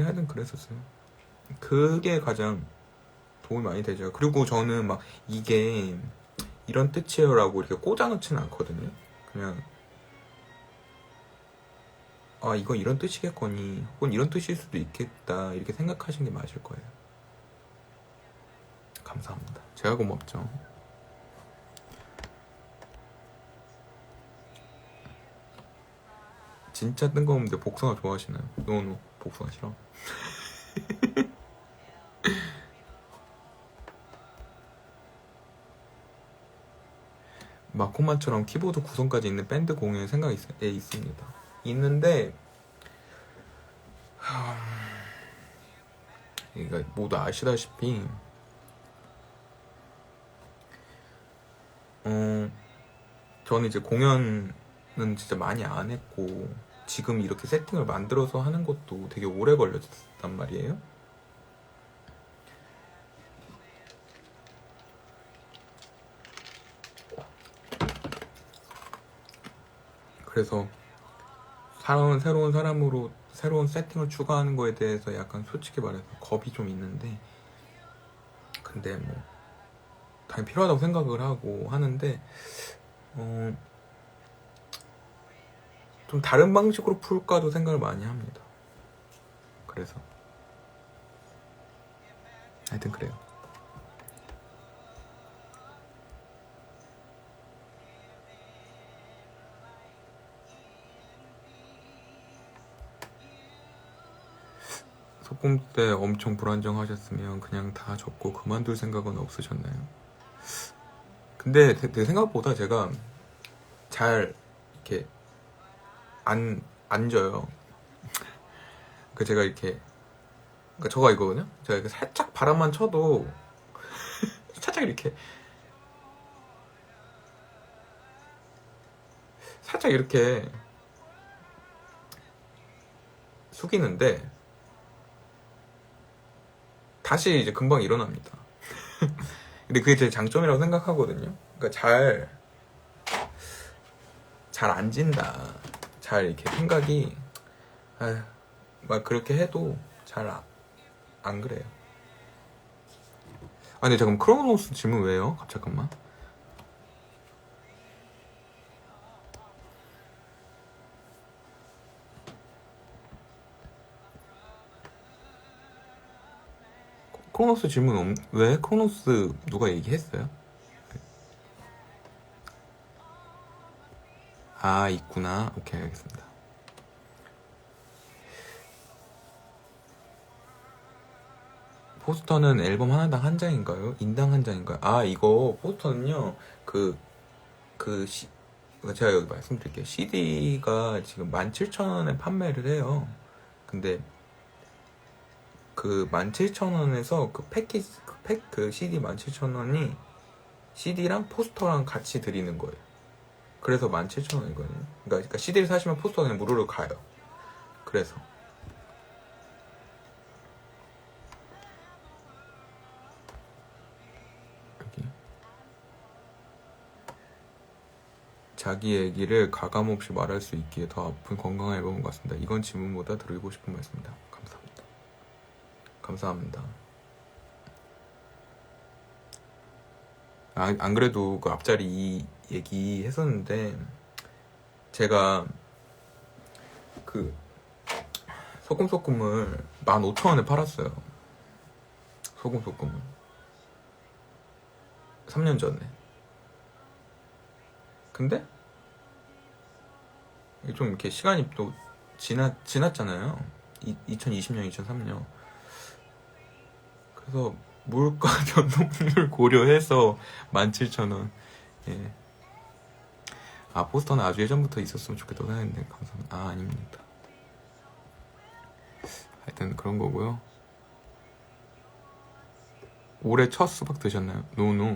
하여튼 그랬었어요. 그게 가장 도움이 많이 되죠. 그리고 저는 막 이게 이런 뜻이에요라고 이렇게 꽂아놓지는 않거든요. 그냥 아 이거 이런 뜻이겠거니 혹은 이런 뜻일 수도 있겠다 이렇게 생각하시는 게 맞을 거예요. 감사합니다. 제가 고맙죠. 진짜 뜬금없는데 복숭아 좋아하시나요? 노노 복숭아 싫어. 마코마처럼 키보드 구성까지 있는 밴드 공유의 생각이 있습니다. 있는데 그러니까 모두 아시다시피 저는 이제 공연은 진짜 많이 안 했고 지금 이렇게 세팅을 만들어서 하는 것도 되게 오래 걸렸단 말이에요. 그래서 새로운 사람으로 새로운 세팅을 추가하는 거에 대해서 약간 솔직히 말해서 겁이 좀 있는데 근데 뭐 당연히 필요하다고 생각을 하고 하는데 좀 다른 방식으로 풀까도 생각을 많이 합니다. 그래서 하여튼 그래요. 소품 때 엄청 불안정하셨으면 그냥 다 접고 그만둘 생각은 없으셨나요? 근데 제 생각보다 제가 잘 이렇게 앉아요. 그 제가 이렇게 그러니까 저가 이거거든요. 제가 이렇게 살짝 바람만 쳐도 살짝 이렇게 숙이는데 다시 이제 금방 일어납니다. 근데 그게 제 장점이라고 생각하거든요. 그러니까 잘 앉은다. 잘 이렇게 생각이 막 그렇게 해도 잘 안 그래요. 아 근데 잠깐 크로노스 질문 왜요? 잠깐만. 크로노스 질문 왜? 크로노스 누가 얘기했어요? 아 있구나. 오케이 알겠습니다. 포스터는 앨범 하나당 한 장인가요? 인당 한 장인가요? 아 이거 포스터는요 제가 여기 말씀드릴게요. CD가 지금 17,000원에 판매를 해요. 근데 그 17,000원에서 그 패키지 그 CD 17,000원이 CD랑 포스터랑 같이 드리는 거예요. 그래서 17,000원이거든요. 그러니까 CD를 사시면 포스터가 그냥 무료로 가요. 그래서 여기 자기 얘기를 가감없이 말할 수 있기에 더 아픈 건강한 앨범인 것 같습니다. 이건 질문보다 드리고 싶은 말씀입니다. 감사합니다. 감사합니다. 안 그래도 그 앞자리 이 얘기 했었는데 제가 그 소금을 15,000원에 팔았어요. 소금을 3년 전에. 근데 좀 이렇게 시간이 또 지났잖아요. 2020년, 2003년. 그래서 물가 변동률 고려해서 17,000원. 예. 아 포스터는 아주 예전부터 있었으면 좋겠다고 생각했는데 감사합니다. 아 아닙니다. 하여튼 그런 거고요. 올해 첫 수박 드셨나요? 노노.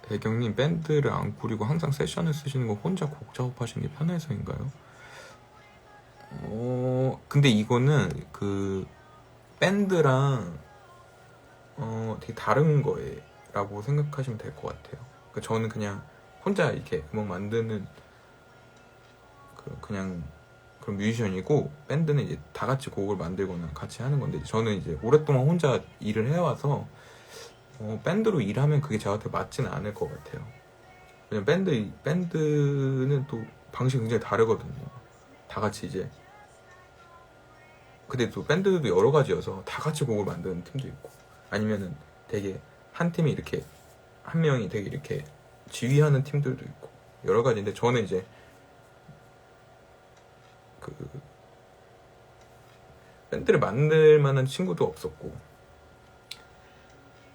배경님 밴드를 안 꾸리고 항상 세션을 쓰시는 거 혼자 곡 작업하시는 게 편해서인가요? 근데 이거는 그 밴드랑 되게 다른 거라고 생각하시면 될 것 같아요. 그러니까 저는 그냥 혼자 이렇게 음악 만드는 그냥 그런 뮤지션이고 밴드는 이제 다 같이 곡을 만들거나 같이 하는 건데 저는 이제 오랫동안 혼자 일을 해와서 밴드로 일하면 그게 저한테 맞지는 않을 것 같아요. 왜냐면 밴드는 또 방식이 굉장히 다르거든요. 다 같이 이제 근데 또 밴드도 여러 가지여서 다 같이 곡을 만드는 팀도 있고 아니면은 되게 한 팀이 이렇게 한 명이 되게 이렇게 지휘하는 팀들도 있고 여러 가지인데 저는 이제 그 밴드를 만들 만한 친구도 없었고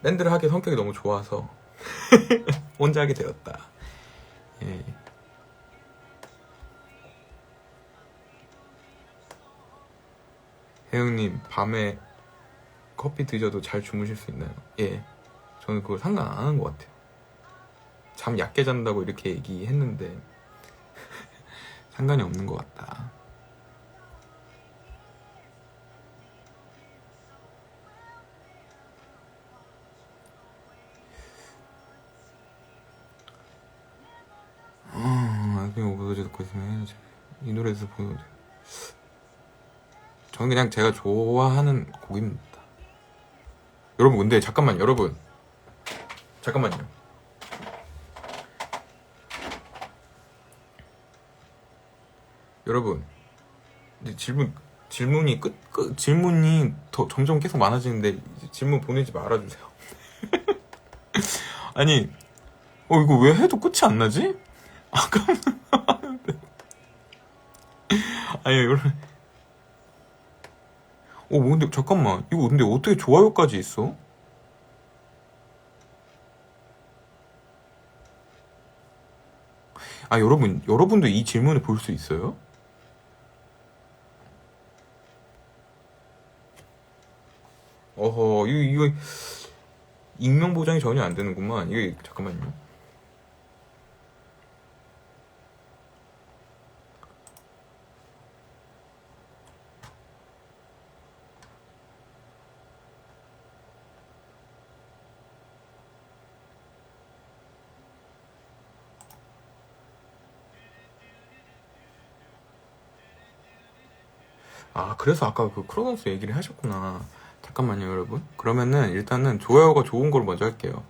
밴드를 하기 성격이 너무 좋아서 혼자 하게 되었다. 예. 혜영님 밤에 커피 드셔도 잘 주무실 수 있나요? 예, 저는 그거 상관 안 하는 것 같아요. 잠 얕게 잔다고 이렇게 얘기했는데 상관이 없는 것 같다. 그냥 오버도지 듣고 있으면 해야지. 이 노래에서 보여줘. 저는 그냥 제가 좋아하는 곡입니다. 여러분 근데 잠깐만요. 여러분 잠깐만요. 여러분 이제 질문이 질문이 더 점점 계속 많아지는데 질문 보내지 말아주세요. 아니 이거 왜 해도 끝이 안 나지? 아니 여러분 근데 잠깐만 이거 근데 어떻게 좋아요까지 있어? 여러분도 이 질문을 볼 수 있어요? 이거 익명 보장이 전혀 안 되는구만. 이거 잠깐만요. 그래서 아까 그 크로노스 얘기를 하셨구나. 잠깐만요, 여러분. 그러면은 일단은 좋아요가 좋은 걸 먼저 할게요.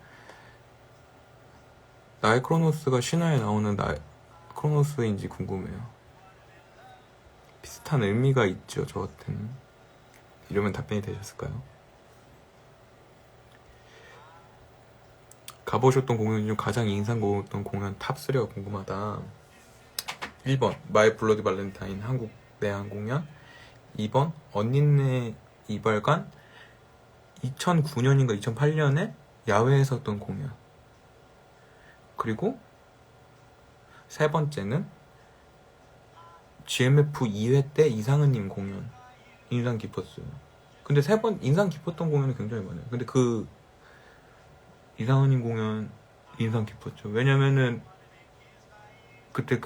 나의 크로노스가 신화에 나오는 나의 크로노스인지 궁금해요. 비슷한 의미가 있죠, 저한테는. 이러면 답변이 되셨을까요? 가보셨던 공연 중 가장 인상 깊었던 공연 탑3가 궁금하다. 1번 마이 블러디 발렌타인 한국 내한 공연. 2번 언니네 이발관 2009년인가 2008년에 야외에서 했던 공연. 그리고 세 번째는 GMF 2회 때 이상은님 공연 인상 깊었어요. 근데 세 번 인상 깊었던 공연이 굉장히 많아요. 근데 그 이상은님 공연 인상 깊었죠. 왜냐면은 그때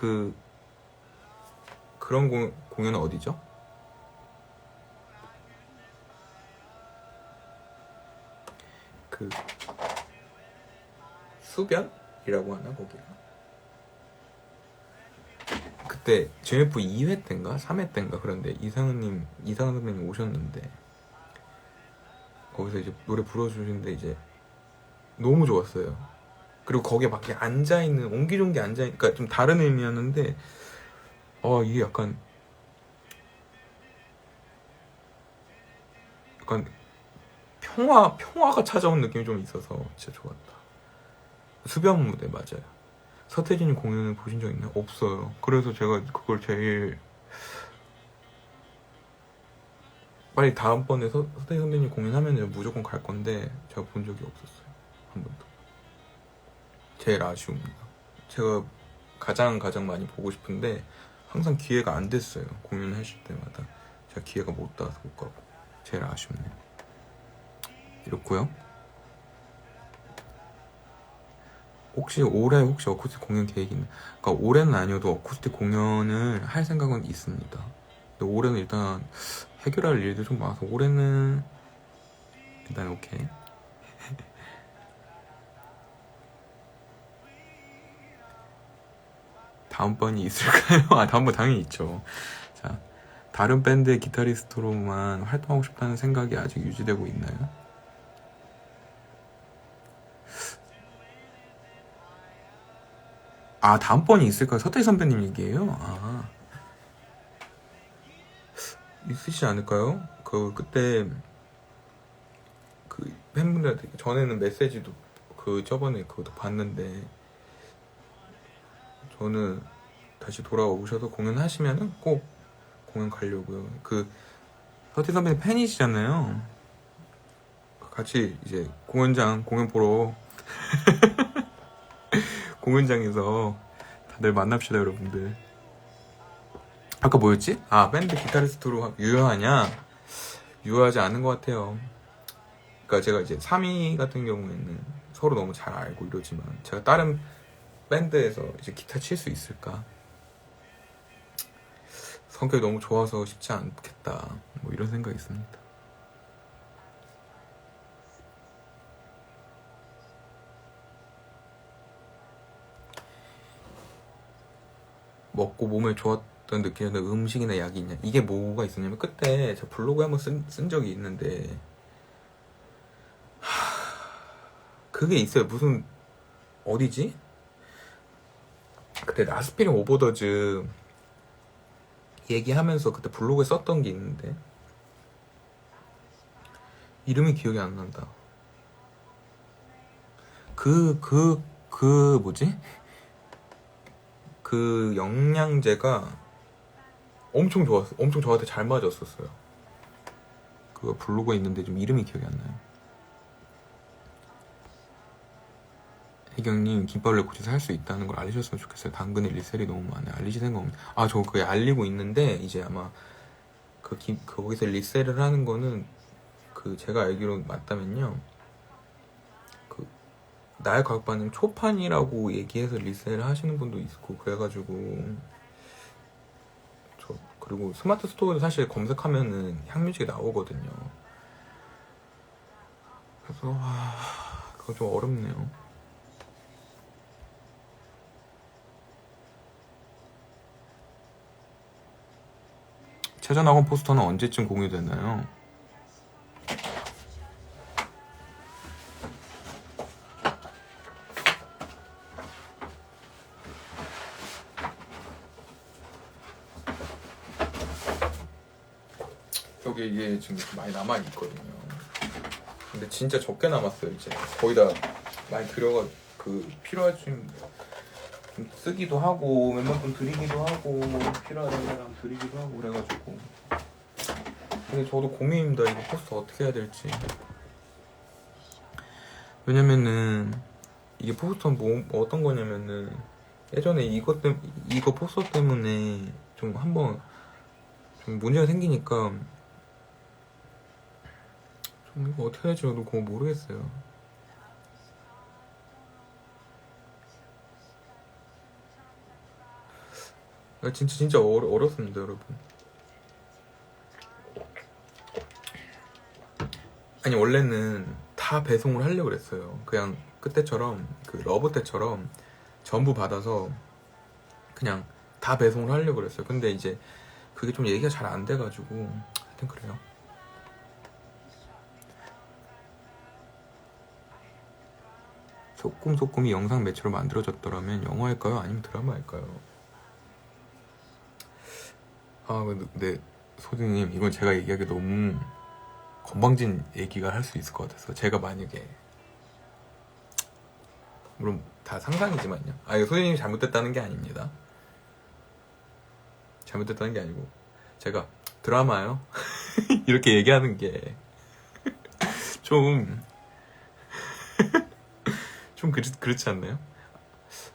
그런 공연은 어디죠? 그 수변이라고 하나 거기가? 그때 GMF 2회 때인가 3회 때인가 그런데 이상은 선배님 오셨는데 거기서 이제 노래 불러주시는데 이제 너무 좋았어요. 그리고 거기에 막 앉아있는 옹기종기 앉아있는 그러니까 좀 다른 의미였는데 이게 약간 평화가 찾아온 느낌이 좀 있어서 진짜 좋았다. 수변 무대 맞아요. 서태진이 공연을 보신 적 있나요? 없어요. 그래서 제가 그걸 제일 빨리 다음번에 서태진 선배님 공연하면 무조건 갈 건데 제가 본 적이 없었어요. 한 번도. 제일 아쉬웁니다. 제가 가장 많이 보고 싶은데 항상 기회가 안 됐어요. 공연하실 때마다 제가 기회가 못 닿아서 못 가고 제일 아쉽네요. 이렇고요. 혹시 올해 어쿠스틱 공연 계획이 있나요? 그러니까 올해는 아니어도 어쿠스틱 공연을 할 생각은 있습니다. 근데 올해는 일단 해결할 일도 좀 많아서 올해는 일단 오케이. 다음번이 있을까요? 다음번 당연히 있죠. 자, 다른 밴드의 기타리스트로만 활동하고 싶다는 생각이 아직 유지되고 있나요? 아, 다음번이 있을까요? 서태지 선배님 얘기예요? 아, 있으시지 않을까요? 그때 그 팬분들한테 전에는 메시지도 저번에 그것도 봤는데, 저는 다시 돌아오셔서 공연하시면은 꼭 공연 가려고요. 서태지 선배님 팬이시잖아요. 같이 이제 공연 보러 공연장에서 다들 만납시다, 여러분들. 아까 뭐였지? 아, 밴드 기타리스트로 유효하냐? 유효하지 않은 것 같아요. 그러니까 제가 이제 3위 같은 경우에는 서로 너무 잘 알고 이러지만, 제가 다른 밴드에서 이제 기타 칠 수 있을까? 성격이 너무 좋아서 쉽지 않겠다. 뭐 이런 생각이 있습니다. 먹고 몸에 좋았던 느끼는 음식이나 약이 있냐? 이게 뭐가 있었냐면, 그때 제가 블로그에 한번 쓴 적이 있는데, 그게 있어요. 무슨 어디지? 그때 라스피린 오버더즈 얘기하면서 그때 블로그에 썼던 게 있는데, 이름이 기억이 안 난다. 뭐지? 그 영양제가 엄청 좋았어. 엄청 저한테 잘 맞았었어요. 그거 블로그에 있는데 좀 이름이 기억이 안 나요. 혜경님, 김밥을 고쳐서 할 수 있다는 걸 알리셨으면 좋겠어요. 당근에 리셀이 너무 많아요. 알리실 생각 없나요? 아, 저 그게 알리고 있는데, 이제 아마 거기서 리셀을 하는 거는, 제가 알기로 맞다면요, 나의 가격 반응 초판이라고 얘기해서 리셀을 하시는 분도 있고, 그래가지고, 그리고 스마트 스토어도 사실 검색하면은 향뮤직이 나오거든요. 그래서 그거 좀 어렵네요. 최전학원 포스터는 언제쯤 공유되나요? 여기 이게 지금 많이 남아있거든요. 근데 진짜 적게 남았어요. 이제 거의 다 많이 들여가 필요하신 좀 쓰기도 하고, 몇몇 분 드리기도 하고, 필요하다는 사람 드리기도 하고 그래가지고. 근데 저도 고민입니다. 이거 포스터 어떻게 해야 될지. 왜냐면은 이게 포스터는 어떤 거냐면은, 예전에 이거 포스터 때문에 좀 한번 좀 문제가 생기니까, 좀 이거 어떻게 해야 될지 저도 그거 모르겠어요. 진짜 어렵습니다, 여러분. 아니, 원래는 다 배송을 하려고 그랬어요. 그냥 그때처럼, 러브 때처럼 전부 받아서 그냥 다 배송을 하려고 그랬어요. 근데 이제 그게 좀 얘기가 잘 안 돼가지고, 하여튼 그래요. 소꿈소꿈이 영상 매체로 만들어졌더라면 영화일까요? 아니면 드라마일까요? 아, 근데 소장님, 이건 제가 얘기하기 너무 건방진 얘기가 할 수 있을 것 같아서, 제가 만약에, 물론 다 상상이지만요. 이거 소장님이 잘못됐다는 게 아닙니다. 잘못됐다는 게 아니고, 제가 드라마요? 이렇게 얘기하는 게 좀 그렇지 않나요?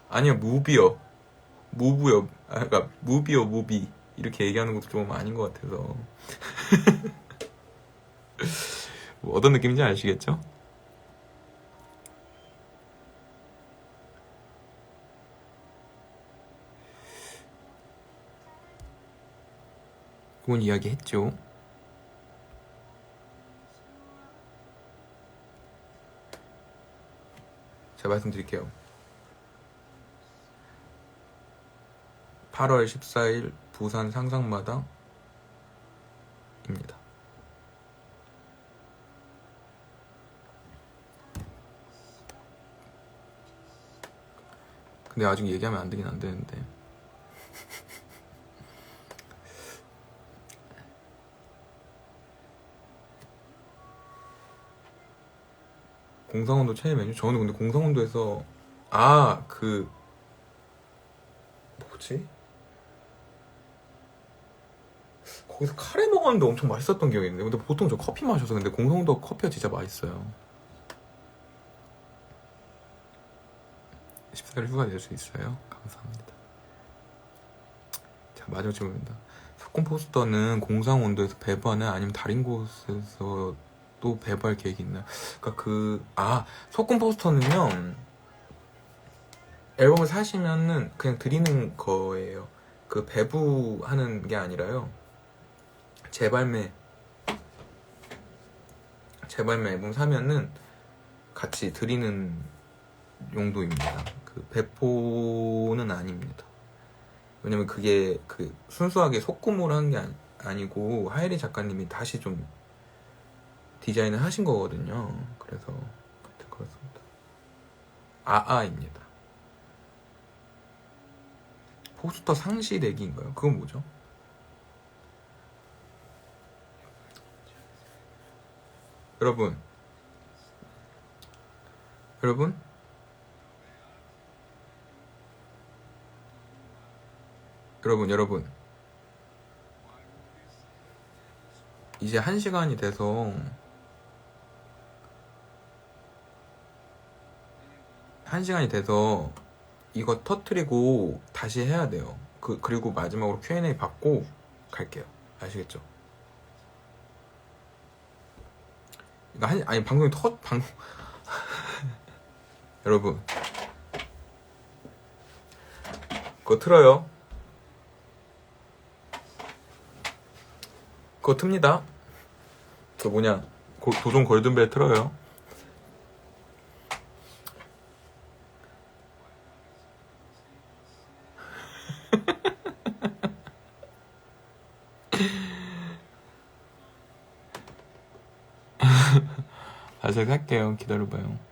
아니요, 그러니까 무비 이렇게 얘기하는 것도 좀 아닌 것 같아서. 뭐 어떤 느낌인지 아시겠죠? 그건 이야기했죠. 제가 말씀드릴게요. 8월 14일 부산 상상마당 근데 아직 얘기하면 안 되긴 안 되는데. 공상온도 최애 메뉴? 저는 근데 공상온도에서 그 뭐지? 거기서 카레 먹었는데 엄청 맛있었던 기억이 있는데, 근데 보통 저 커피 마셔서. 근데 공상온도 커피가 진짜 맛있어요. 14일 휴가 낼 수 있어요? 감사합니다. 자, 마지막 질문입니다. 석공포스터는 공상온도에서 배부하나요? 아니면 다른 곳에서 또 배부할 계획이 있나요? 그러니까 석공포스터는요, 앨범을 사시면은 그냥 드리는 거예요. 그 배부하는 게 아니라요, 재발매 앨범 사면은 같이 드리는 용도입니다. 그 배포는 아닙니다. 왜냐면 그게 그 순수하게 소품으로 한 게 아니고 하이리 작가님이 다시 좀 디자인을 하신 거거든요. 그래서 그렇습니다. 아아입니다. 포스터 상시 내기인가요? 그건 뭐죠? 여러분 이제 1시간이 돼서 이거 터트리고 다시 해야 돼요. 그리고 마지막으로 Q&A 받고 갈게요. 아시겠죠? 그러니까 방송이 여러분, 그거 틀어요. 그거 틉니다. 도전 골든벨 틀어요. 다시 할게요. 기다려봐요.